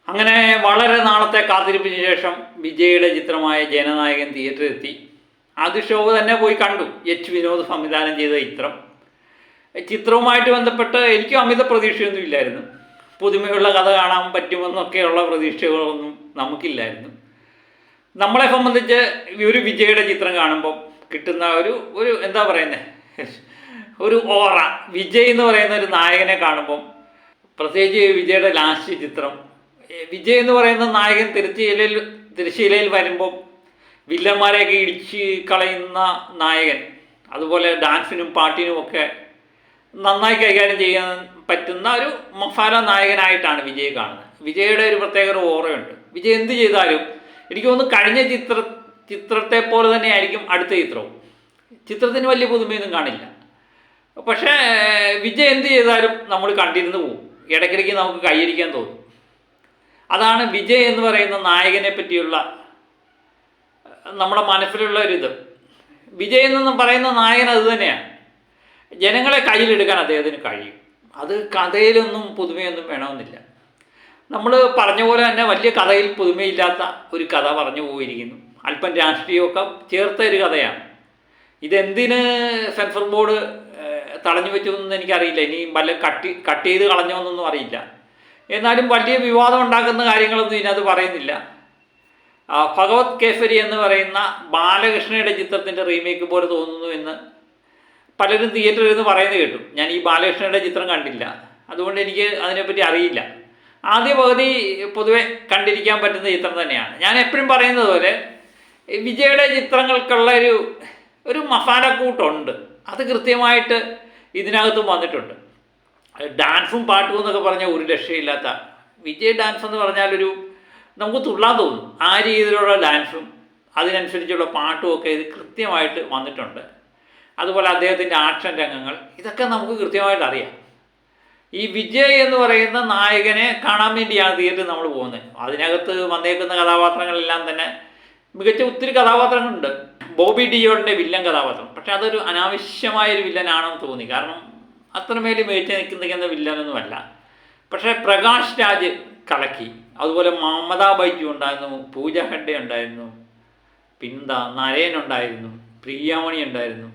അങ്ങനെ വളരെ നാളത്തെ കാത്തിരിപ്പിന് ശേഷം വിജയുടെ ചിത്രമായ ജനനായകൻ തിയേറ്ററിലെത്തി. ആദ്യ ഷോ തന്നെ പോയി കണ്ടു. എച്ച് വിനോദ് സംവിധാനം ചെയ്ത ചിത്രവുമായിട്ട് ബന്ധപ്പെട്ട് എനിക്കും അമിത പ്രതീക്ഷയൊന്നും ഇല്ലായിരുന്നു. പുതുമയുള്ള കഥ കാണാൻ പറ്റുമെന്നൊക്കെയുള്ള പ്രതീക്ഷകളൊന്നും നമുക്കില്ലായിരുന്നു. നമ്മളെ സംബന്ധിച്ച് ഒരു വിജയുടെ ചിത്രം കാണുമ്പോൾ കിട്ടുന്ന ഒരു എന്താ പറയുന്നത്, ഒരു ഓറ. വിജയ് എന്ന് പറയുന്ന ഒരു നായകനെ കാണുമ്പം, പ്രത്യേകിച്ച് വിജയുടെ ലാസ്റ്റ് ചിത്രം, വിജയ് എന്ന് പറയുന്ന നായകൻ തിരശ്ശീലയിൽ വരുമ്പം വില്ലന്മാരെയൊക്കെ ഇടിച്ച് കളയുന്ന നായകൻ, അതുപോലെ ഡാൻസിനും പാട്ടിനും ഒക്കെ നന്നായി കൈകാര്യം ചെയ്യാൻ പറ്റുന്ന ഒരു മസാല നായകനായിട്ടാണ് വിജയ് കാണുന്നത്. വിജയുടെ ഒരു പ്രത്യേക ഒരു ഓറയുണ്ട്. വിജയ് എന്ത് ചെയ്താലും എനിക്ക് തോന്നുന്നു കഴിഞ്ഞ ചിത്രത്തെ പോലെ തന്നെ ആയിരിക്കും അടുത്ത ചിത്രവും. ചിത്രത്തിന് വലിയ പുതുമയൊന്നും കാണില്ല, പക്ഷേ വിജയ് എന്ത് ചെയ്താലും നമ്മൾ കണ്ടിരുന്ന് പോകും. ഇടയ്ക്കിടയ്ക്ക് നമുക്ക് കൈയടിക്കാൻ തോന്നും. അതാണ് വിജയ് എന്ന് പറയുന്ന നായകനെ പറ്റിയുള്ള നമ്മുടെ മനസ്സിലുള്ള ഒരിത്. വിജയ് എന്ന് പറയുന്ന നായകൻ അത് തന്നെയാണ്. ജനങ്ങളെ കയ്യിലെടുക്കാൻ അദ്ദേഹത്തിന് കഴിയും. അത് കഥയിലൊന്നും പുതുമയൊന്നും വേണമെന്നില്ല. നമ്മൾ പറഞ്ഞ പോലെ തന്നെ വലിയ കഥയിൽ പുതുമയില്ലാത്ത ഒരു കഥ പറഞ്ഞു പോയിരിക്കുന്നു. അല്പം രാഷ്ട്രീയമൊക്കെ ചേർത്ത ഒരു കഥയാണ്. ഇതെന്തിന് സെൻസർ ബോർഡ് തടഞ്ഞു വെച്ചതെന്നൊന്നും എനിക്കറിയില്ല. ഇനി വല്ല കട്ട് ചെയ്ത് കളഞ്ഞോന്നൊന്നും അറിയില്ല. എന്നാലും വലിയ വിവാദം ഉണ്ടാക്കുന്ന കാര്യങ്ങളൊന്നും ഇതിനകത്ത് പറയുന്നില്ല. ഭഗവത് കേസരി എന്ന് പറയുന്ന ബാലകൃഷ്ണയുടെ ചിത്രത്തിൻ്റെ റീമേക്ക് പോലെ തോന്നുന്നു എന്ന് പലരും തിയേറ്ററിൽ നിന്ന് പറയുന്നത് കേട്ടു. ഞാൻ ഈ ബാലകൃഷ്ണയുടെ ചിത്രം കണ്ടില്ല, അതുകൊണ്ട് എനിക്ക് അതിനെപ്പറ്റി അറിയില്ല. ആദ്യ പകുതി പൊതുവെ കണ്ടിരിക്കാൻ പറ്റുന്ന ചിത്രം തന്നെയാണ്. ഞാൻ എപ്പോഴും പറയുന്നത് പോലെ വിജയുടെ ചിത്രങ്ങൾക്കുള്ള ഒരു മസാലക്കൂട്ടുണ്ട്. അത് കൃത്യമായിട്ട് ഇതിനകത്തും വന്നിട്ടുണ്ട്. ഡാൻസും പാട്ടും എന്നൊക്കെ പറഞ്ഞാൽ ഒരു രക്ഷയില്ലാത്ത വിജയ് ഡാൻസ് എന്ന് പറഞ്ഞാൽ നമുക്ക് തുള്ളാൻ തോന്നും. ആ രീതിയിലുള്ള ഡാൻസും അതിനനുസരിച്ചുള്ള പാട്ടും ഒക്കെ ഇത് കൃത്യമായിട്ട് വന്നിട്ടുണ്ട്. അതുപോലെ അദ്ദേഹത്തിൻ്റെ ആക്ഷൻ രംഗങ്ങൾ, ഇതൊക്കെ നമുക്ക് കൃത്യമായിട്ട് അറിയാം. ഈ വിജയ് എന്ന് പറയുന്ന നായകനെ കാണാൻ വേണ്ടിയാണ് തിയേറ്ററിൽ നമ്മൾ പോകുന്നത്. അതിനകത്ത് വന്നേക്കുന്ന കഥാപാത്രങ്ങളെല്ലാം തന്നെ മികച്ച ഒത്തിരി കഥാപാത്രങ്ങളുണ്ട്. ബോബി ഡിയോളിൻ്റെ വില്ലൻ കഥാപാത്രം, പക്ഷെ അതൊരു അനാവശ്യമായൊരു വില്ലനാണെന്ന് തോന്നി. കാരണം അത്രമേൽ മികച്ച നിൽക്കുന്ന വില്ലനൊന്നുമല്ല. പക്ഷേ പ്രകാശ് രാജ് കലക്കി. അതുപോലെ മമതാ ബൈജു ഉണ്ടായിരുന്നു, പൂജ ഹെഗ്ഡെ ഉണ്ടായിരുന്നു, പിന്നെന്താ നരേൻ ഉണ്ടായിരുന്നു, പ്രിയാമണി ഉണ്ടായിരുന്നു.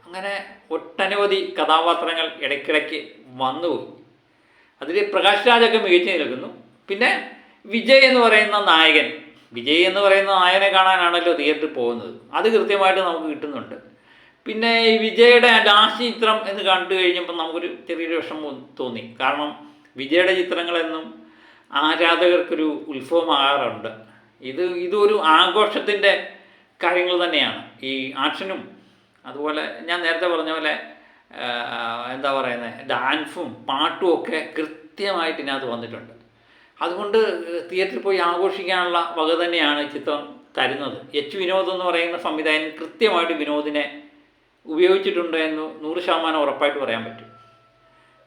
അങ്ങനെ ഒട്ടനവധി കഥാപാത്രങ്ങൾ ഇടയ്ക്കിടയ്ക്ക് വന്നുപോയി. അതിൽ പ്രകാശ് രാജൊക്കെ മികച്ചു നിൽക്കുന്നു. പിന്നെ വിജയ് എന്ന് പറയുന്ന നായകനെ കാണാനാണല്ലോ തിയേറ്ററിൽ പോകുന്നത്. അത് കൃത്യമായിട്ട് നമുക്ക് കിട്ടുന്നുണ്ട്. പിന്നെ ഈ വിജയുടെ ലാസ്റ്റ് ചിത്രം എന്ന് കണ്ടു കഴിഞ്ഞപ്പോൾ നമുക്കൊരു ചെറിയൊരു വിഷമം തോന്നി. കാരണം വിജയുടെ ചിത്രങ്ങളെന്നും ആരാധകർക്കൊരു ഉത്സവമാകാറുണ്ട്. ഇതൊരു ആഘോഷത്തിൻ്റെ കാര്യങ്ങൾ തന്നെയാണ്. ഈ ആക്ഷനും അതുപോലെ ഞാൻ നേരത്തെ പറഞ്ഞ പോലെ എന്താ പറയുന്നത്, ഡാൻസും പാട്ടും ഒക്കെ കൃത്യമായിട്ട് ഇതിനകത്ത് വന്നിട്ടുണ്ട്. അതുകൊണ്ട് തിയേറ്ററിൽ പോയി ആഘോഷിക്കാനുള്ള വക തന്നെയാണ് ചിത്രം തരുന്നത്. എച്ച് വിനോദ് എന്ന് പറയുന്ന സംവിധായകൻ കൃത്യമായിട്ട് വിനോദിനെ ഉപയോഗിച്ചിട്ടുണ്ട് എന്ന് 100% ഉറപ്പായിട്ട് പറയാൻ പറ്റും.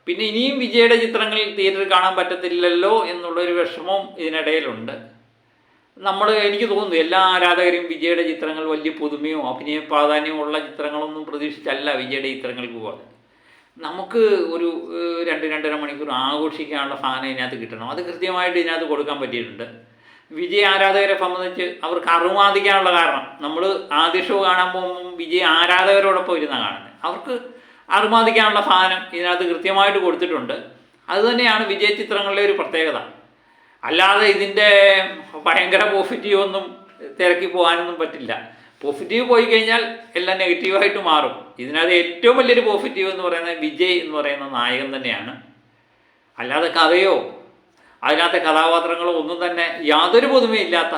പിന്നെ ഇനിയും വിജയുടെ ചിത്രങ്ങൾ തിയേറ്ററിൽ കാണാൻ പറ്റത്തില്ലല്ലോ എന്നുള്ളൊരു വിഷമവും ഇതിനിടയിലുണ്ട്. എനിക്ക് തോന്നുന്നു എല്ലാ ആരാധകരും വിജയുടെ ചിത്രങ്ങൾ വലിയ പുതുമയോ അഭിനയ പ്രാധാന്യമോ ഉള്ള ചിത്രങ്ങളൊന്നും പ്രതീക്ഷിച്ചല്ല വിജയുടെ ചിത്രങ്ങൾക്ക് പോകുന്നത്. നമുക്ക് ഒരു 2-2.5 മണിക്കൂർ ആഘോഷിക്കാനുള്ള സാധനം ഇതിനകത്ത് കിട്ടണം. അത് കൃത്യമായിട്ട് ഇതിനകത്ത് കൊടുക്കാൻ പറ്റിയിട്ടുണ്ട്. വിജയ് ആരാധകരെ സംബന്ധിച്ച് അവർക്ക് അറുമാദിക്കാനുള്ള കാരണം, നമ്മൾ ആദ്യ ഷോ കാണാൻ പോകുമ്പം വിജയ് ആരാധകരോടൊപ്പം ഇരുന്നാണ് കാണുന്നത്. അവർക്ക് അറുമാദിക്കാനുള്ള സാധനം ഇതിനകത്ത് കൃത്യമായിട്ട് കൊടുത്തിട്ടുണ്ട്. അതുതന്നെയാണ് വിജയ് ചിത്രങ്ങളിലെ ഒരു പ്രത്യേകത. അല്ലാതെ ഇതിൻ്റെ ഭയങ്കര പോസിറ്റീവ് ഒന്നും തിരക്കി പോകാനൊന്നും പറ്റില്ല. പോസിറ്റീവ് പോയി കഴിഞ്ഞാൽ എല്ലാം നെഗറ്റീവായിട്ട് മാറും. ഇതിനകത്ത് ഏറ്റവും വലിയൊരു പോസിറ്റീവ് എന്ന് പറയുന്നത് വിജയ് എന്ന് പറയുന്ന നായകൻ തന്നെയാണ്. അല്ലാതെ കഥയോ അതിനകത്തെ കഥാപാത്രങ്ങളോ ഒന്നും തന്നെ യാതൊരു പുതുമയില്ലാത്ത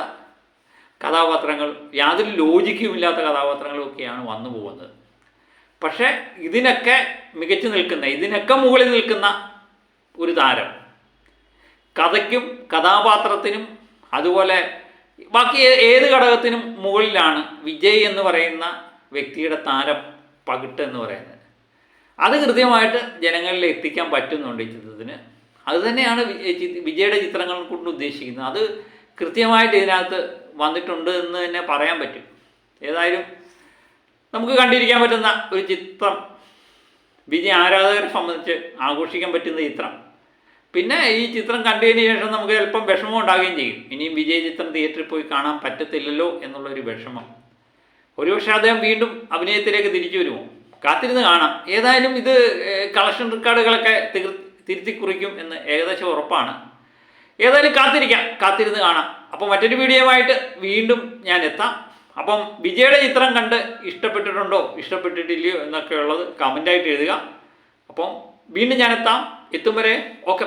കഥാപാത്രങ്ങൾ, യാതൊരു ലോജിക്കും ഇല്ലാത്ത കഥാപാത്രങ്ങളൊക്കെയാണ് വന്നു പോകുന്നത്. പക്ഷേ ഇതിനൊക്കെ മികച്ചു നിൽക്കുന്ന, ഇതിനൊക്കെ മുകളിൽ നിൽക്കുന്ന ഒരു താരം, കഥയ്ക്കും കഥാപാത്രത്തിനും അതുപോലെ ബാക്കി ഏത് ഘടകത്തിനും മുകളിലാണ് വിജയ് എന്ന് പറയുന്ന വ്യക്തിയുടെ താരം പകിട്ട് എന്ന് പറയുന്നത്. അത് കൃത്യമായിട്ട് ജനങ്ങളിൽ എത്തിക്കാൻ പറ്റുന്നുണ്ട് ഈ ചിത്രത്തിന്. അതുതന്നെയാണ് വിജയുടെ ചിത്രങ്ങൾ കൊണ്ട് ഉദ്ദേശിക്കുന്നത്. അത് കൃത്യമായിട്ട് ഇതിനകത്ത് വന്നിട്ടുണ്ട് എന്ന് തന്നെ പറയാൻ പറ്റും. ഏതായാലും നമുക്ക് കണ്ടിരിക്കാൻ പറ്റുന്ന ഒരു ചിത്രം, വിജയ് ആരാധകരെ സംബന്ധിച്ച് ആഘോഷിക്കാൻ പറ്റുന്ന ചിത്രം. പിന്നെ ഈ ചിത്രം കണ്ടതിന് ശേഷം നമുക്ക് ചിലപ്പം വിഷമം ഉണ്ടാകുകയും ചെയ്യും. ഇനിയും വിജയ് ചിത്രം തിയേറ്ററിൽ പോയി കാണാൻ പറ്റത്തില്ലല്ലോ എന്നുള്ളൊരു വിഷമം. ഒരുപക്ഷെ അദ്ദേഹം വീണ്ടും അഭിനയത്തിലേക്ക് തിരിച്ചു വരുമോ? കാത്തിരുന്ന് കാണാം. ഏതായാലും ഇത് കളക്ഷൻ റെക്കോർഡുകളൊക്കെ തിരുത്തി കുറിക്കും എന്ന് ഏകദേശം ഉറപ്പാണ്. ഏതായാലും കാത്തിരുന്ന് കാണാം. അപ്പോൾ മറ്റൊരു വീഡിയോയുമായിട്ട് വീണ്ടും ഞാൻ എത്താം. അപ്പം വിജയുടെ ചിത്രം കണ്ട് ഇഷ്ടപ്പെട്ടിട്ടുണ്ടോ ഇഷ്ടപ്പെട്ടിട്ടില്ലയോ എന്നൊക്കെ ഉള്ളത് കമൻ്റായിട്ട് എഴുതുക. അപ്പം വീണ്ടും ഞാൻ എത്തും വരെ ഓക്കെ.